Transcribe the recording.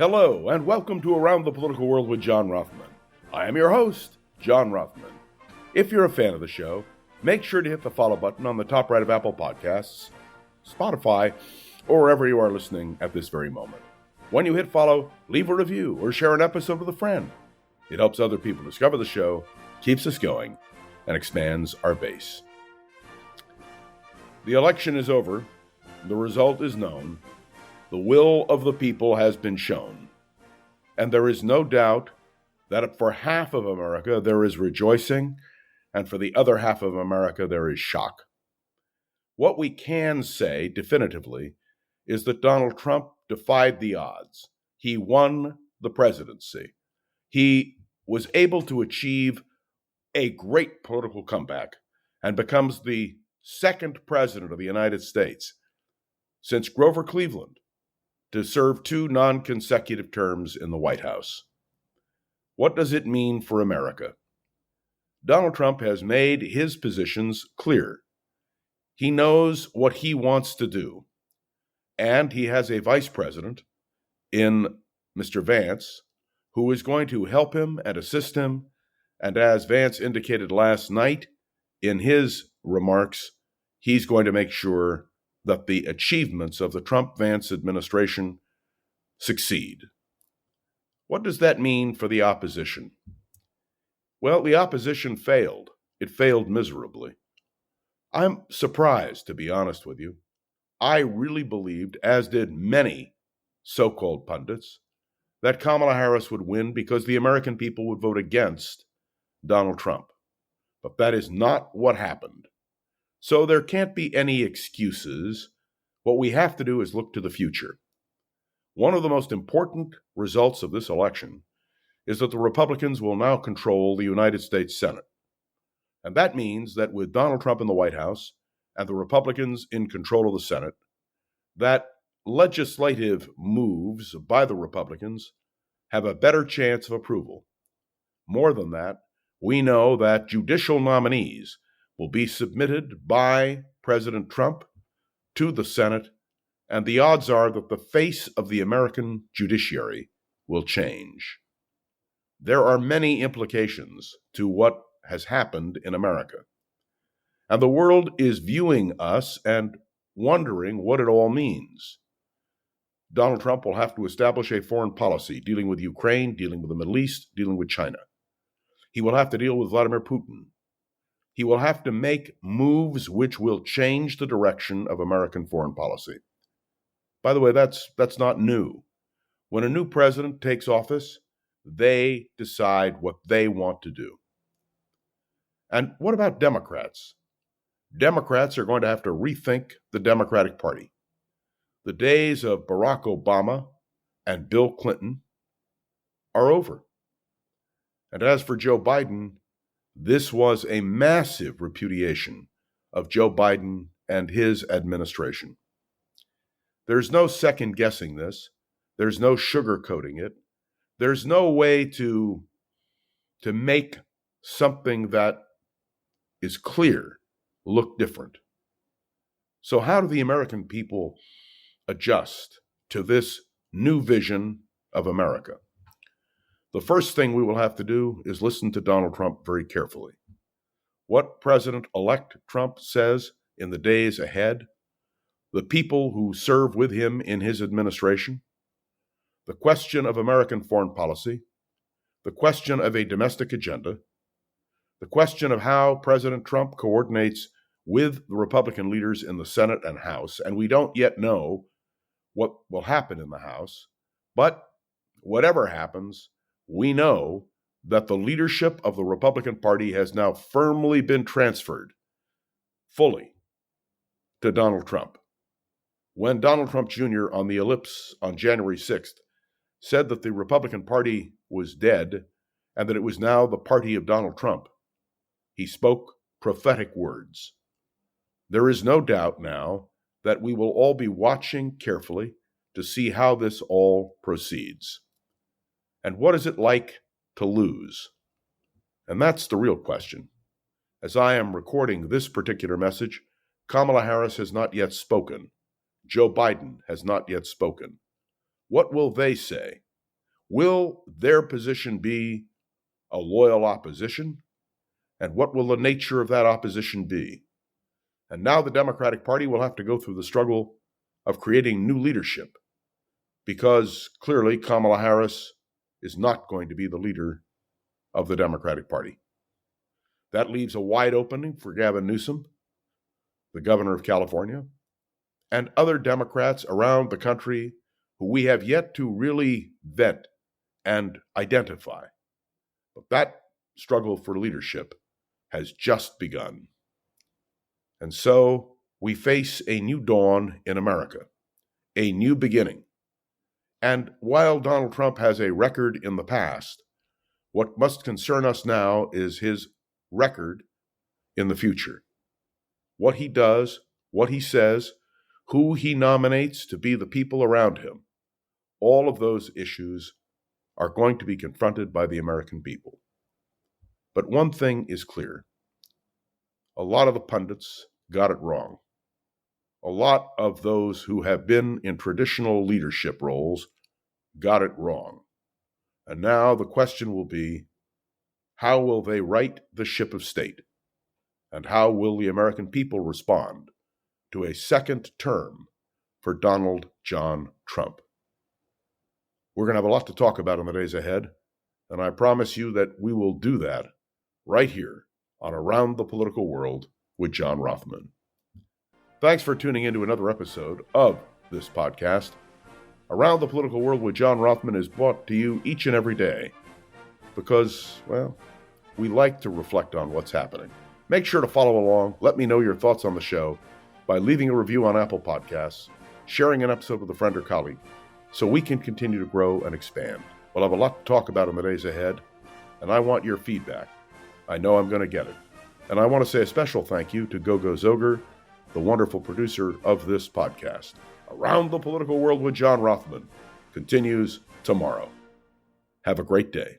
Hello, and welcome to Around the Political World with John Rothman. I am your host, John Rothman. If you're a fan of the show, make sure to hit the follow button on the top right of Apple Podcasts, Spotify, or wherever you are listening at this very moment. When you hit follow, leave a review or share an episode with a friend. It helps other people discover the show, keeps us going, and expands our base. The election is over. The result is known. The will of the people has been shown. And there is no doubt that for half of America there is rejoicing, and for the other half of America there is shock. What we can say definitively is that Donald Trump defied the odds. He won the presidency. He was able to achieve a great political comeback and becomes the second president of the United States since Grover Cleveland to serve 2 non-consecutive terms in the White House. What does it mean for America? Donald Trump has made his positions clear. He knows what he wants to do, and he has a vice president in Mr. Vance who is going to help him and assist him, and as Vance indicated last night in his remarks, he's going to make sure that the achievements of the Trump-Vance administration succeed. What does that mean for the opposition? Well, the opposition failed. It failed miserably. I'm surprised, to be honest with you. I really believed, as did many so-called pundits, that Kamala Harris would win because the American people would vote against Donald Trump. But that is not what happened. So there can't be any excuses. What we have to do is look to the future. One of the most important results of this election is that the Republicans will now control the United States Senate. And that means that with Donald Trump in the White House and the Republicans in control of the Senate, that legislative moves by the Republicans have a better chance of approval. More than that, we know that judicial nominees will be submitted by President Trump to the Senate, and the odds are that the face of the American judiciary will change. There are many implications to what has happened in America, and the world is viewing us and wondering what it all means. Donald Trump will have to establish a foreign policy dealing with Ukraine, dealing with the Middle East, dealing with China. He will have to deal with Vladimir Putin. He will have to make moves which will change the direction of American foreign policy. By the way, that's not new. When a new president takes office, they decide what they want to do. And what about Democrats? Democrats are going to have to rethink the Democratic Party. The days of Barack Obama and Bill Clinton are over. And as for Joe Biden, this was a massive repudiation of Joe Biden and his administration. There's no second-guessing this. There's no sugarcoating it. There's no way to make something that is clear look different. So how do the American people adjust to this new vision of America? The first thing we will have to do is listen to Donald Trump very carefully. What President-elect Trump says in the days ahead, the people who serve with him in his administration, the question of American foreign policy, the question of a domestic agenda, the question of how President Trump coordinates with the Republican leaders in the Senate and House, and we don't yet know what will happen in the House, but whatever happens, we know that the leadership of the Republican Party has now firmly been transferred fully to Donald Trump. When Donald Trump Jr. on the Ellipse on January 6th said that the Republican Party was dead and that it was now the party of Donald Trump, he spoke prophetic words. There is no doubt now that we will all be watching carefully to see how this all proceeds. And what is it like to lose? And that's the real question. As I am recording this particular message, Kamala Harris has not yet spoken. Joe Biden has not yet spoken. What will they say Will their position be a loyal opposition? And what will the nature of that opposition be? And now the Democratic Party will have to go through the struggle of creating new leadership, because clearly Kamala Harris is not going to be the leader of the Democratic Party. That leaves a wide opening for Gavin Newsom, the governor of California, and other Democrats around the country who we have yet to really vet and identify. But that struggle for leadership has just begun. And so we face a new dawn in America, a new beginning. And while Donald Trump has a record in the past, what must concern us now is his record in the future. What he does, what he says, who he nominates to be the people around him, all of those issues are going to be confronted by the American people. But one thing is clear. A lot of the pundits got it wrong. A lot of those who have been in traditional leadership roles got it wrong. And now the question will be, how will they right the ship of state? And how will the American people respond to a second term for Donald John Trump? We're going to have a lot to talk about in the days ahead, and I promise you that we will do that right here on Around the Political World with John Rothman. Thanks for tuning in to another episode of this podcast. Around the Political World with John Rothman is brought to you each and every day because, well, we like to reflect on what's happening. Make sure to follow along. Let me know your thoughts on the show by leaving a review on Apple Podcasts, sharing an episode with a friend or colleague, so we can continue to grow and expand. We'll have a lot to talk about in the days ahead, and I want your feedback. I know I'm going to get it. And I want to say a special thank you to Gogo Zoger, the wonderful producer of this podcast. Around the Political World with John Rothman continues tomorrow. Have a great day.